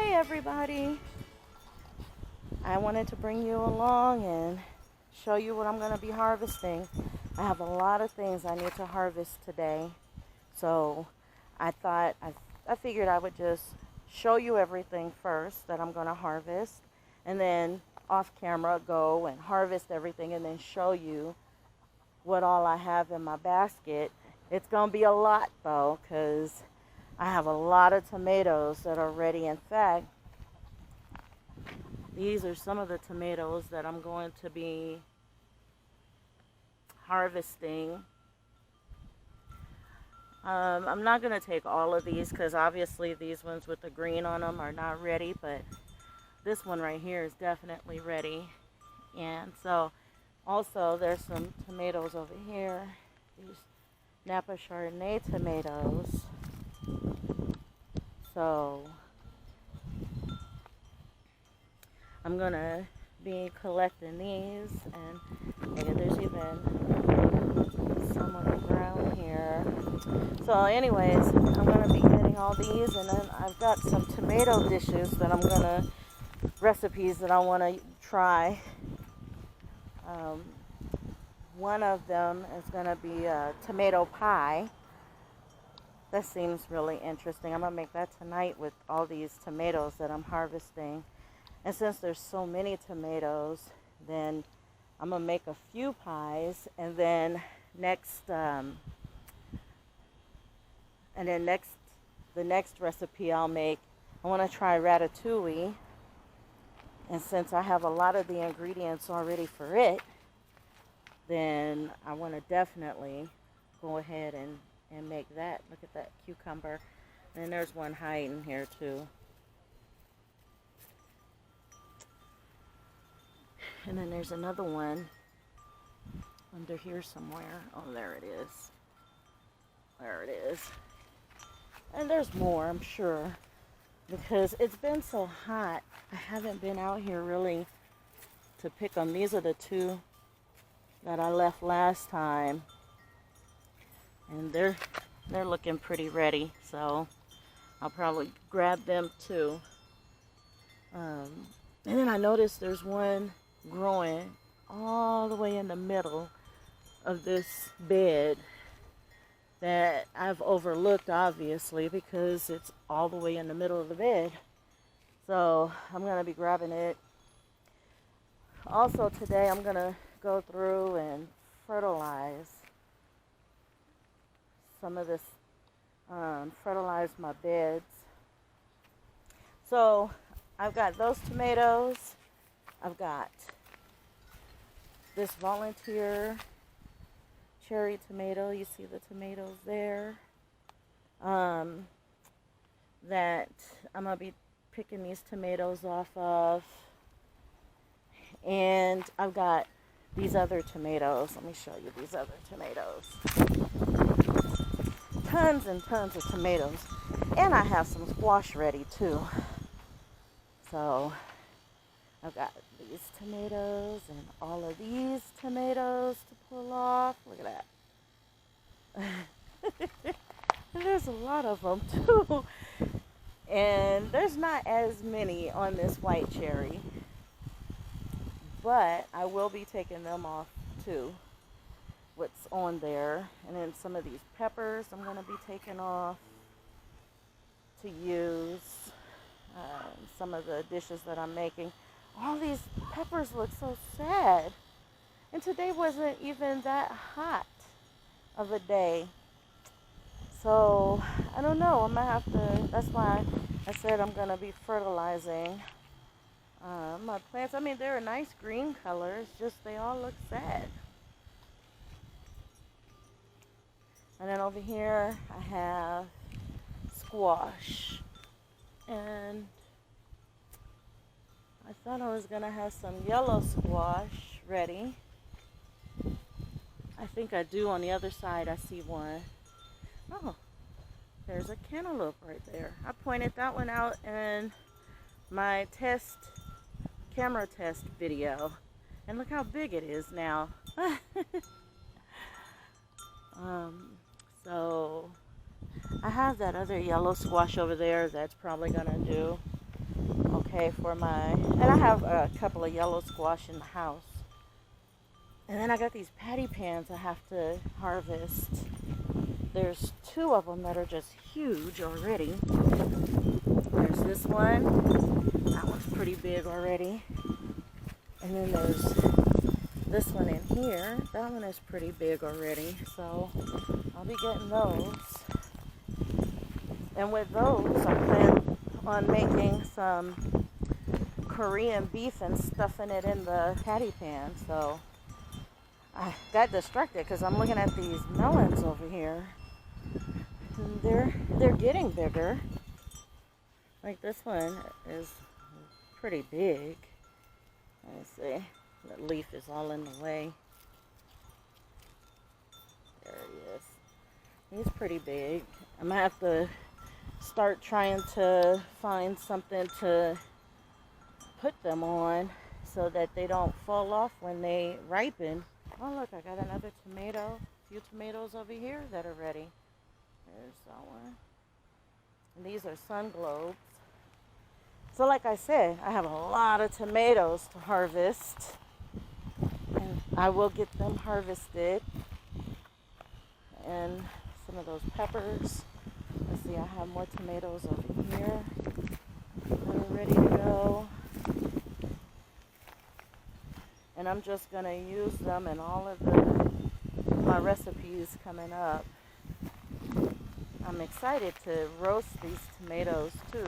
Hey everybody, I wanted to bring you along and show you what I'm going to be harvesting. I have a lot of things I need to harvest today, so I figured I would just show you everything first that I'm going to harvest, and then off camera go and harvest everything and then show you what all I have in my basket. It's going to be a lot though, because I have a lot of tomatoes that are ready. In fact, these are some of the tomatoes that I'm going to be harvesting. I'm not going to take all of these because obviously these ones with the green on them are not ready, but this one right here is definitely ready. And so also there's some tomatoes over here, these Napa Chardonnay tomatoes. So I'm going to be collecting these, and there's even some on the ground here. So anyways, I'm going to be getting all these, and then I've got some tomato dishes that I'm going to, recipes that I want to try. One of them is going to be a tomato pie. That seems really interesting. I'm going to make that tonight with all these tomatoes that I'm harvesting. And since there's so many tomatoes, then I'm going to make a few pies, and then the next recipe I'll make, I want to try ratatouille. And since I have a lot of the ingredients already for it, then I want to definitely go ahead and make that. Look at that cucumber. And there's one hiding here too. And then there's another one under here somewhere. Oh, there it is. There it is. And there's more, I'm sure, because it's been so hot. I haven't been out here really to pick them. These are the two that I left last time, and they're looking pretty ready, so I'll probably grab them too. And then I noticed there's one growing all the way in the middle of this bed that I've overlooked, obviously, because it's all the way in the middle of the bed. So I'm going to be grabbing it. Also today I'm going to go through and fertilize some of this, fertilize my beds. So I've got those tomatoes. I've got this volunteer cherry tomato. You see the tomatoes there. That I'm going to be picking these tomatoes off of. And I've got these other tomatoes. Let me show you these other tomatoes. Tons and tons of tomatoes. And I have some squash ready too. So I've got these tomatoes and all of these tomatoes to pull off. Look at that. There's a lot of them too. And there's not as many on this white cherry. But I will be taking them off too. What's on there. And then some of these peppers I'm going to be taking off to use. Some of the dishes that I'm making. All these peppers look so sad. And today wasn't even that hot of a day. So, I don't know. I'm going to have to, that's why I said I'm going to be fertilizing my plants. I mean, they're a nice green color. It's just they all look sad. And then over here, I have squash. And I thought I was going to have some yellow squash ready. I think I do. On the other side, I see one. Oh, there's a cantaloupe right there. I pointed that one out in my camera test video. And look how big it is now. So I have that other yellow squash over there that's probably going to do. okay for and I have a couple of yellow squash in the house. And then I got these patty pans I have to harvest. There's 2 of them that are just huge already. There's this one. That one's pretty big already. And then there's this one in here. That one is pretty big already. So I'll be getting those. And with those, I plan on making some Korean beef and stuffing it in the patty pan. So I got distracted because I'm looking at these melons over here. And they're getting bigger. Like this one is pretty big. Let me see. The leaf is all in the way. There he is. He's pretty big. I'm gonna have to start trying to find something to put them on so that they don't fall off when they ripen. Oh look, I got another tomato. A few tomatoes over here that are ready. There's that one. And these are sun globes. So like I said, I have a lot of tomatoes to harvest. And I will get them harvested. And some of those peppers. Let's see, I have more tomatoes over here that are ready to go. And I'm just going to use them in all of my recipes coming up. I'm excited to roast these tomatoes too,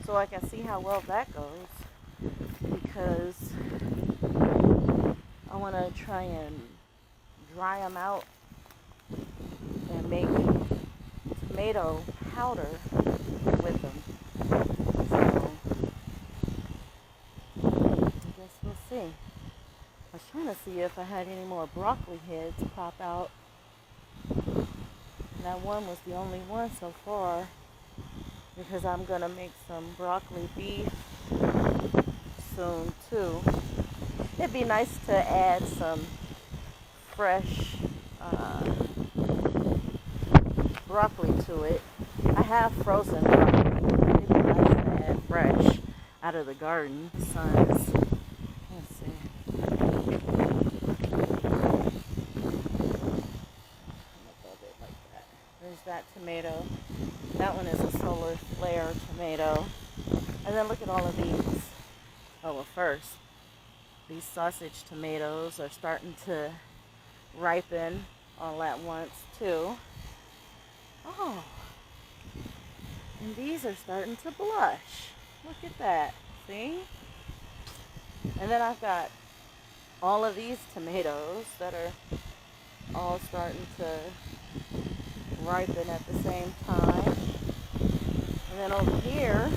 so I can see how well that goes, because I want to try and dry them out and make tomato powder with them. So I guess we'll see. I was trying to see if I had any more broccoli heads pop out. That one was the only one so far, because I'm going to make some broccoli beef soon too. It'd be nice to add some fresh broccoli to it. I have frozen broccoli. It'd be nice to add fresh out of the garden. Let's see. There's that tomato. That one is a solar flare tomato. And then look at all of these. Oh, well, first, these sausage tomatoes are starting to ripen all at once too. Oh, and these are starting to blush. Look at that. See? And then I've got all of these tomatoes that are all starting to ripen at the same time. And then over here,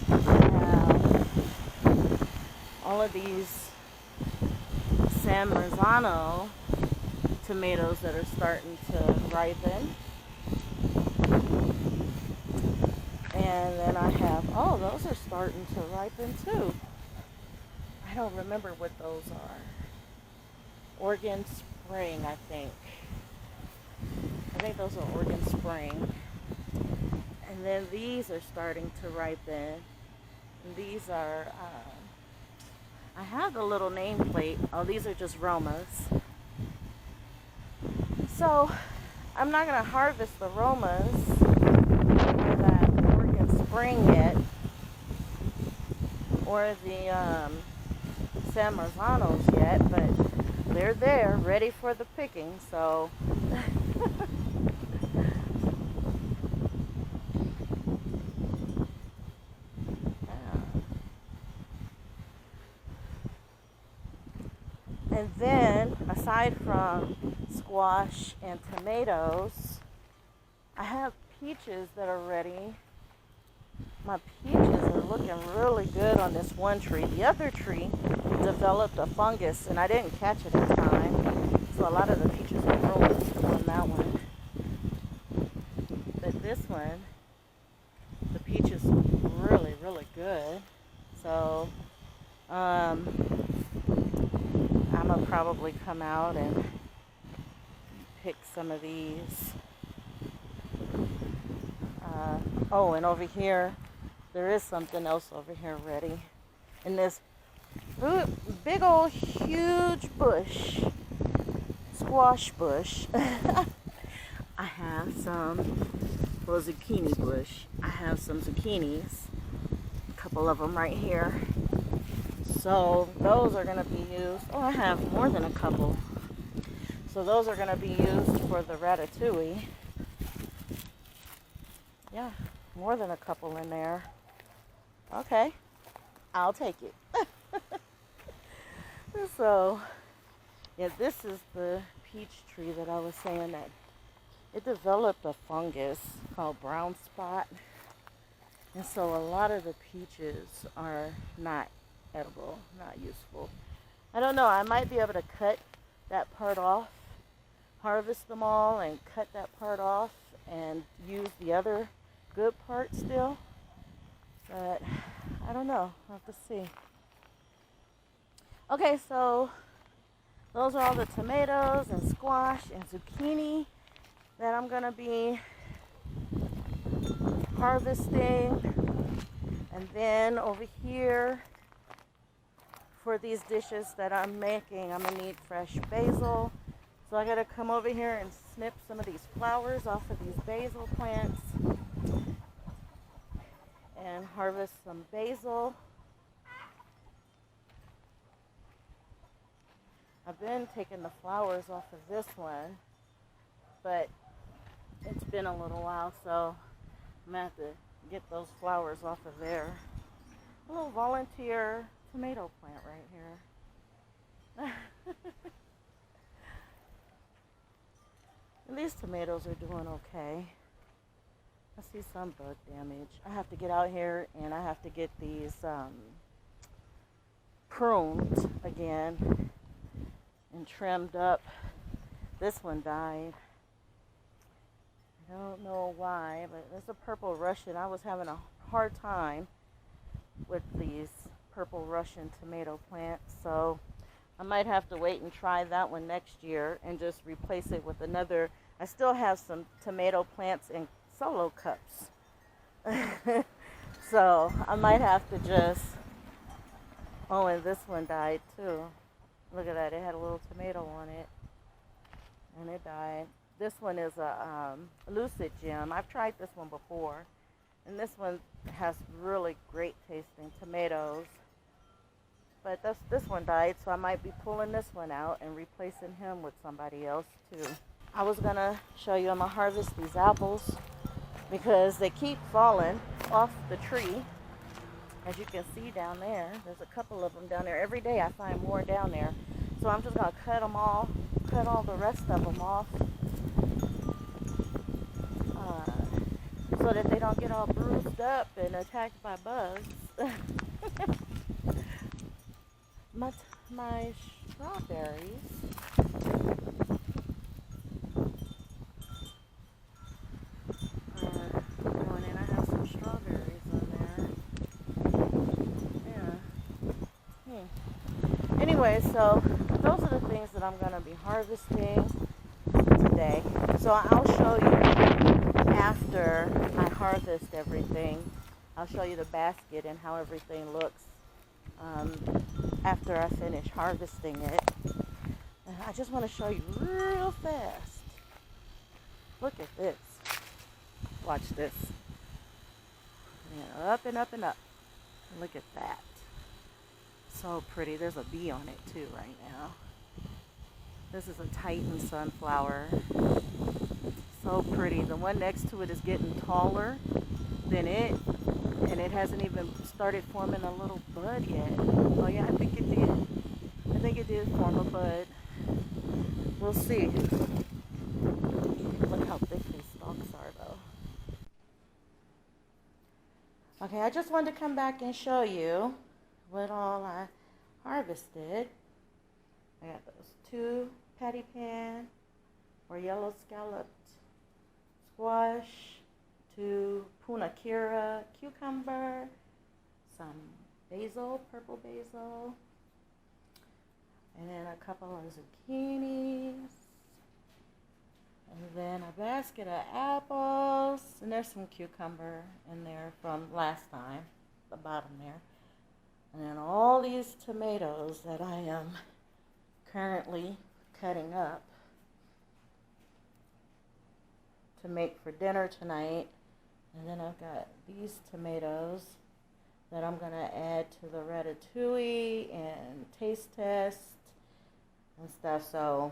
I have all of these San Marzano tomatoes that are starting to ripen. And then I have, oh, those are starting to ripen too. I don't remember what those are. Oregon Spring, I think. I think those are Oregon Spring. And then these are starting to ripen. And these are, I have the little nameplate. Oh, these are just Romas. So, I'm not going to harvest the Romas or that Oregon Spring yet, or the San Marzanos yet, but they're there, ready for the picking, so... And then, aside from squash and tomatoes, I have peaches that are ready. My peaches are looking really good on this one tree. The other tree developed a fungus, and I didn't catch it in time. So a lot of the peaches are ruined on that one. But this one, the peaches look really, really good. So, I'm going to probably come out and pick some of these. Oh, and over here, there is something else over here ready. In this big old huge bush, squash bush, I have some, well, zucchini bush. I have some zucchinis, a couple of them right here. So those are going to be used. Oh, I have more than a couple. So those are going to be used for the ratatouille. Yeah, more than a couple in there. Okay, I'll take it. So, yeah, this is the peach tree that I was saying that it developed a fungus called brown spot. And so a lot of the peaches are not edible, not useful. I don't know, I might be able to cut that part off, harvest them all and cut that part off and use the other good part still. But I don't know, I'll have to see. Okay, so those are all the tomatoes and squash and zucchini that I'm going to be harvesting. And then over here, for these dishes that I'm making, I'm going to need fresh basil. So I got to come over here and snip some of these flowers off of these basil plants and harvest some basil. I've been taking the flowers off of this one, but it's been a little while, so I'm going to have to get those flowers off of there. A little volunteer tomato plant right here. And these tomatoes are doing okay. I see some bug damage. I have to get out here and I have to get these pruned again and trimmed up. This one died. I don't know why, but it's a purple Russian. I was having a hard time with these purple Russian tomato plants, so I might have to wait and try that one next year and just replace it with another. I still have some tomato plants in solo cups. So I might have to just, oh, and this one died too. Look at that, it had a little tomato on it and it died. This one is a Lucid Gem. I've tried this one before, and this one has really great tasting tomatoes. But this one died, so I might be pulling this one out and replacing him with somebody else too. I was gonna show you I'm gonna harvest these apples because they keep falling off the tree. As you can see down there, there's a couple of them down there. Every day I find more down there. So I'm just gonna cut them all, cut all the rest of them off, so that they don't get all bruised up and attacked by bugs. My strawberries are going in. I have some strawberries on there. Yeah. Anyway, so those are the things that I'm going to be harvesting today. So I'll show you after I harvest everything. I'll show you the basket and how everything looks after I finish harvesting it. And I just want to show you real fast. Look at this. Watch this. Yeah, up and up and up. Look at that. So pretty. There's a bee on it too right now. This is a Titan sunflower. So pretty. The one next to it is getting taller than it, and it hasn't even started forming a little bud yet. Oh yeah, I think it did. I think it did form a bud. We'll see. Look how thick these stalks are though. Okay, I just wanted to come back and show you what all I harvested. I got those 2 patty pan or yellow scalloped squash, 2 punakira cucumber, some basil, purple basil, and then a couple of zucchinis, and then a basket of apples. And there's some cucumber in there from last time, the bottom there. And then all these tomatoes that I am currently cutting up to make for dinner tonight. And then I've got these tomatoes that I'm going to add to the ratatouille and taste test and stuff. So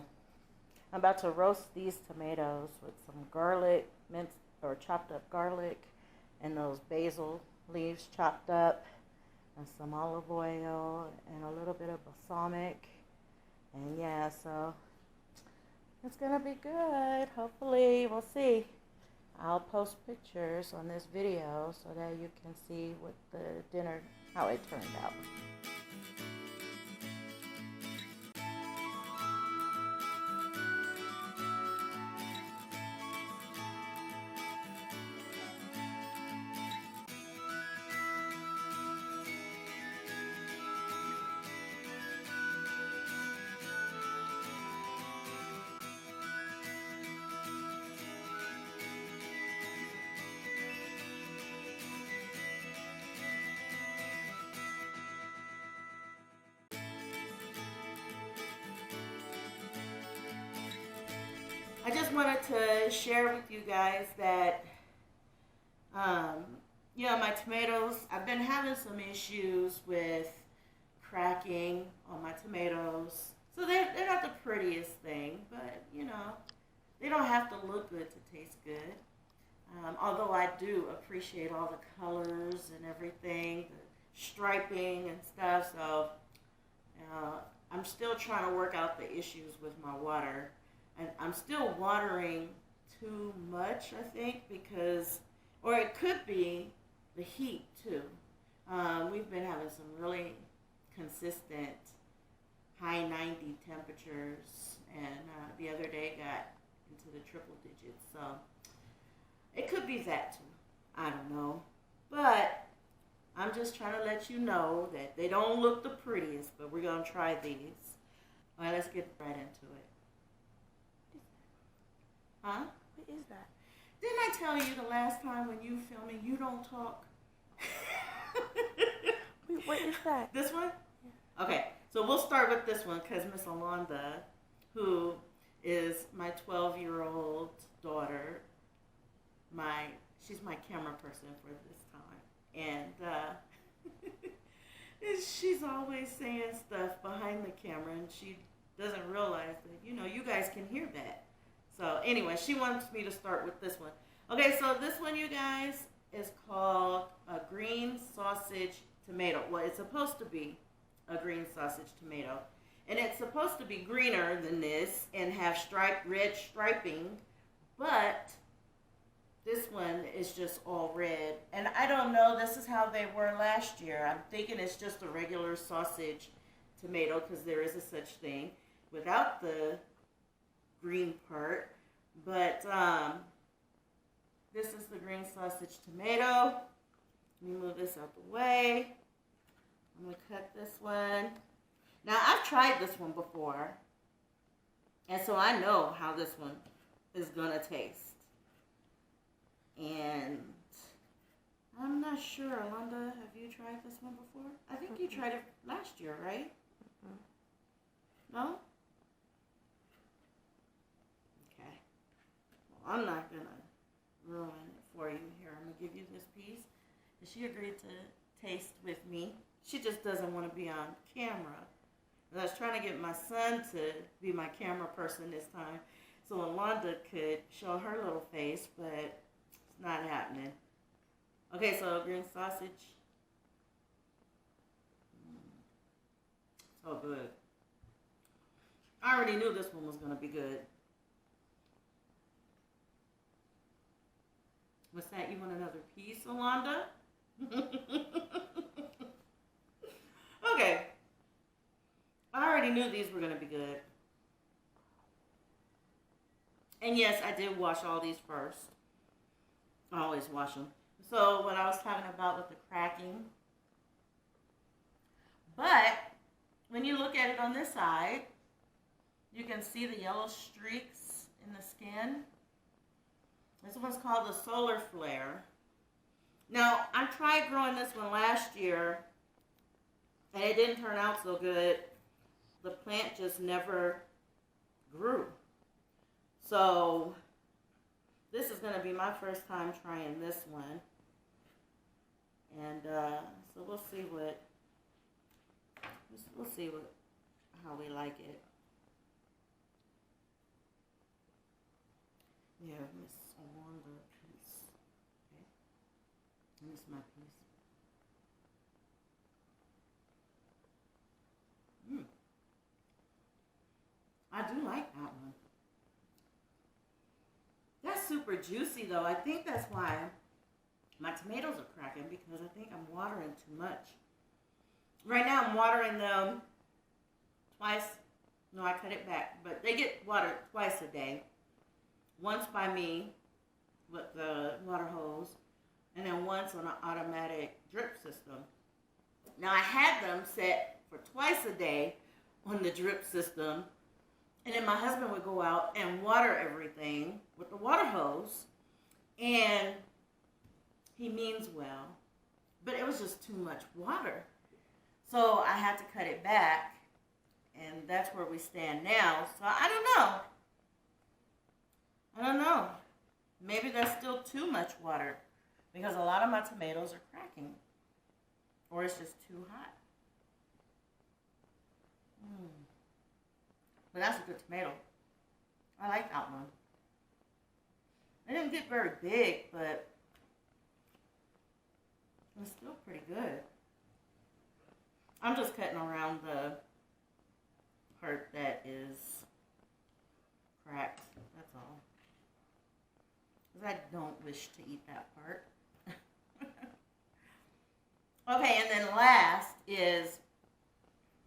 I'm about to roast these tomatoes with some garlic, minced or chopped up garlic, and those basil leaves chopped up, and some olive oil, and a little bit of balsamic. And yeah, so it's gonna be good. Hopefully, we'll see. I'll post pictures on this video so that you can see what the dinner, how it turned out. I just wanted to share with you guys that, my tomatoes, I've been having some issues with cracking on my tomatoes. So they're not the prettiest thing, but, they don't have to look good to taste good. Although I do appreciate all the colors and everything, the striping and stuff. So I'm still trying to work out the issues with my water. And I'm still watering too much, I think, or it could be the heat too. We've been having some really consistent high 90 temperatures, and the other day got into the triple digits. So it could be that too. I don't know. But I'm just trying to let you know that they don't look the prettiest, but we're going to try these. All right, let's get right into it. Huh? What is that? Didn't I tell you the last time when you filming, you don't talk? Wait, what is that? This one? Yeah. Okay, so we'll start with this one because Miss Alonda, who is my 12-year-old daughter, she's my camera person for this time. And she's always saying stuff behind the camera, and she doesn't realize that, you guys can hear that. So anyway, she wants me to start with this one. Okay, so this one, you guys, is called a green sausage tomato. Well, it's supposed to be a green sausage tomato. And it's supposed to be greener than this and have red striping. But this one is just all red. And I don't know, this is how they were last year. I'm thinking it's just a regular sausage tomato because there is a such thing without the green part, but this is the green sausage tomato. Let me move this out the way. I'm going to cut this one. Now, I've tried this one before, and so I know how this one is going to taste. And I'm not sure, Alonda, have you tried this one before? I think you tried it last year, right? No? I'm not going to ruin it for you here. I'm going to give you this piece. And she agreed to taste with me. She just doesn't want to be on camera. And I was trying to get my son to be my camera person this time so Alonda could show her little face, but it's not happening. Okay, so green sausage. So good. I already knew this one was going to be good. What's that? You want another piece, Alonda? Okay. I already knew these were going to be good. And yes, I did wash all these first. I always wash them. So what I was talking about with the cracking. But when you look at it on this side, you can see the yellow streaks in the skin. This one's called the Solar Flare. Now, I tried growing this one last year, and it didn't turn out so good. The plant just never grew. So, this is going to be my first time trying this one. And so we'll see how we like it. Yeah, Miss Wanda piece. Okay. This is my piece. I do like that one. That's super juicy though. I think that's why my tomatoes are cracking, because I think I'm watering too much. Right now I'm watering them twice. No, I cut it back, but they get watered twice a day. Once by me with the water hose, and then once on an automatic drip system. Now I had them set for twice a day on the drip system, and then my husband would go out and water everything with the water hose, and he means well, but it was just too much water. So I had to cut it back, and that's where we stand now. So I don't know. Maybe there's still too much water, because a lot of my tomatoes are cracking, or it's just too hot. But that's a good tomato. I like that one. It didn't get very big, but it's still pretty good. I'm just cutting around the part that is cracked. That's all. Because I don't wish to eat that part. Okay, and then last is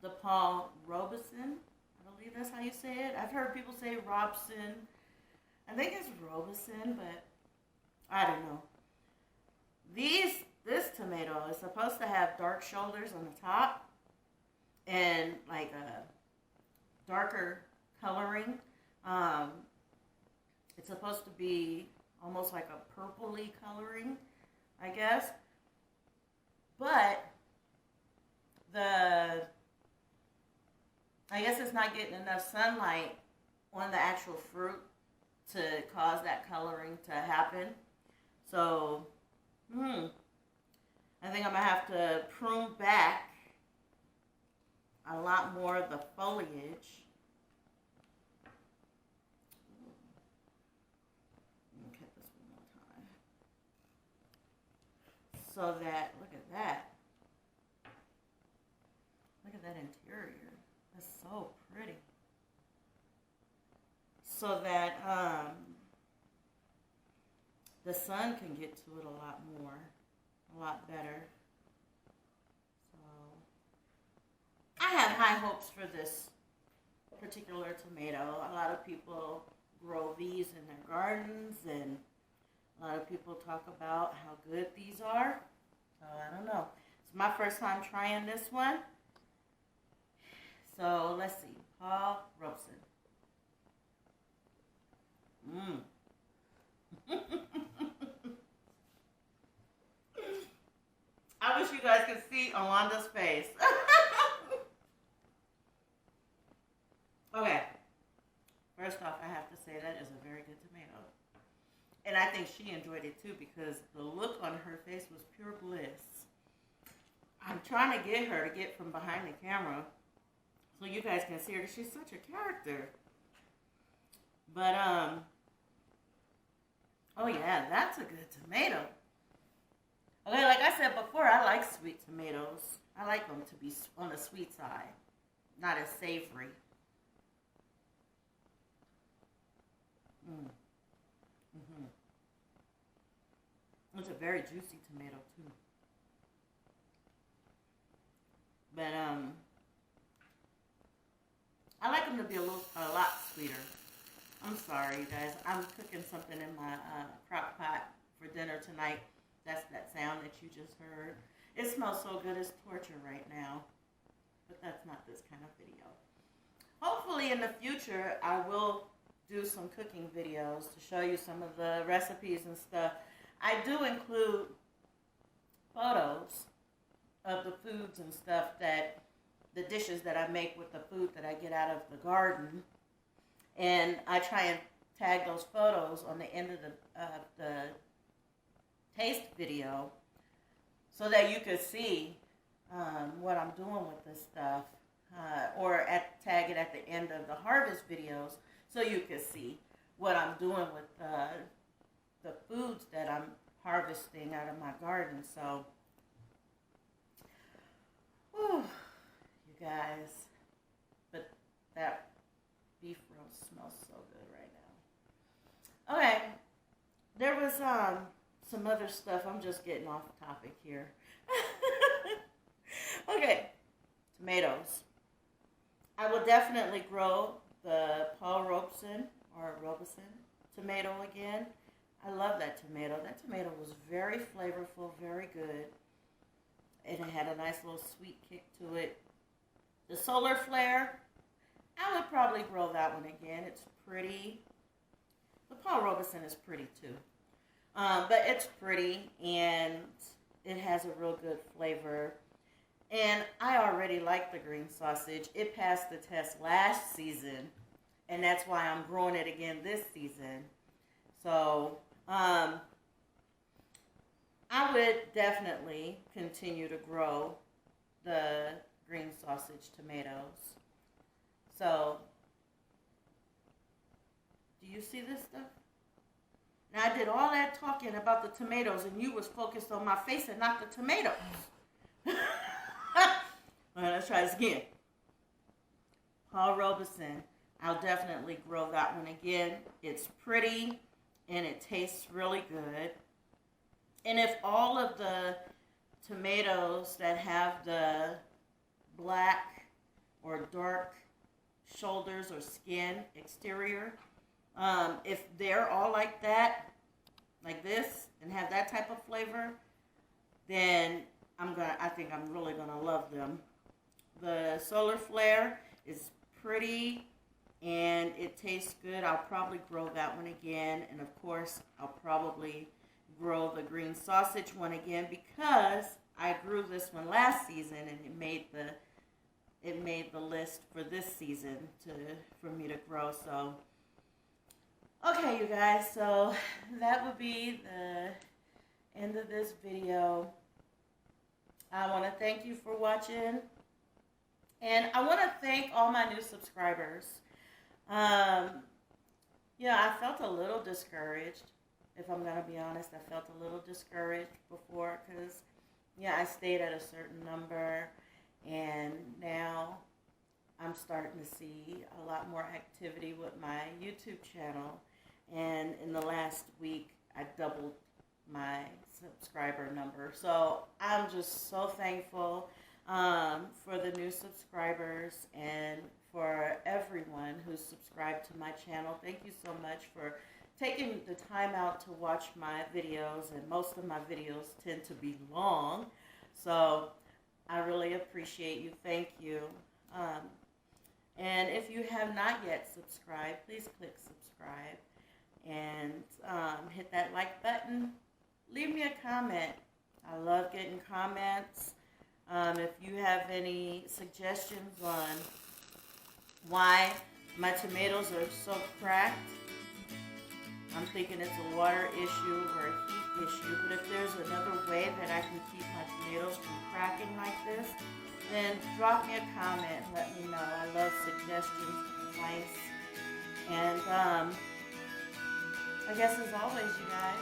the Paul Robeson. I believe that's how you say it. I've heard people say Robson. I think it's Robeson, but I don't know. This tomato is supposed to have dark shoulders on the top and like a darker coloring. It's supposed to be almost like a purpley coloring, I guess. But I guess it's not getting enough sunlight on the actual fruit to cause that coloring to happen. So, I think I'm going to have to prune back a lot more of the foliage. Let me cut this one more time. So that, look at that. Look at that interior. That's so pretty. So that the sun can get to it a lot more, a lot better. So I have high hopes for this particular tomato. A lot of people grow these in their gardens, and a lot of people talk about how good these are. So I don't know. It's my first time trying this one. So let's see. Paul Robeson. I wish you guys could see Alanda's face. Okay. First off, I have to say that is a very good tomato. And I think she enjoyed it too, because the look on her face was pure bliss. I'm trying to get her to get from behind the camera so you guys can see her. She's such a character. But, oh yeah, that's a good tomato. Okay, like I said before, I like sweet tomatoes. I like them to be on the sweet side, not as savory. It's a very juicy tomato too. But I like them to be a lot sweeter. I'm sorry, you guys. I'm cooking something in my crock pot for dinner tonight. That's that sound that you just heard. It smells so good, it's torture right now. But that's not this kind of video. Hopefully in the future, I will do some cooking videos to show you some of the recipes and stuff. I do include photos of the foods and stuff the dishes that I make with the food that I get out of the garden. And I try and tag those photos on the end of the taste video so that you could see what I'm doing with this stuff. Or tag it at the end of the harvest videos so you could see what I'm doing with the foods that I'm harvesting out of my garden. So, whew, you guys, but that beef roast smells so good right now. Okay, there was some other stuff. I'm just getting off topic here. Okay, tomatoes. I will definitely grow the Paul Robeson tomato again. I love that tomato. That tomato was very flavorful, very good. And it had a nice little sweet kick to it. The Solar Flare, I would probably grow that one again. It's pretty. The Paul Robeson is pretty too. But it's pretty and it has a real good flavor. And I already like the green sausage. It passed the test last season, and that's why I'm growing it again this season. So, I would definitely continue to grow the green sausage tomatoes. So, do you see this stuff? Now, I did all that talking about the tomatoes, and you was focused on my face and not the tomatoes. All right, let's try this again. Paul Robeson. I'll definitely grow that one again. It's pretty and it tastes really good. And if all of the tomatoes that have the black or dark shoulders or skin exterior, if they're all like that, like this, and have that type of flavor, then I think I'm really gonna love them. The Solar Flare is pretty and it tastes good. I'll probably grow that one again, and of course I'll probably grow the green sausage one again because I grew this one last season and it made the list for this season for me to grow. So okay, you guys, so that would be the end of this video. I want to thank you for watching, and I want to thank all my new subscribers. I felt a little discouraged, if I'm going to be honest. I felt a little discouraged before because, I stayed at a certain number, and now I'm starting to see a lot more activity with my YouTube channel, and in the last week, I doubled my subscriber number. So I'm just so thankful for the new subscribers and for everyone who's subscribed to my channel. Thank you so much for taking the time out to watch my videos, and most of my videos tend to be long, so I really appreciate you. Thank you. And if you have not yet subscribed, please click subscribe and hit that like button. Leave me a comment. I love getting comments. If you have any suggestions on why my tomatoes are so cracked, I'm thinking it's a water issue or a heat issue. But if there's another way that I can keep my tomatoes from cracking like this, then drop me a comment. Let me know. I love suggestions, advice. And I guess as always, you guys,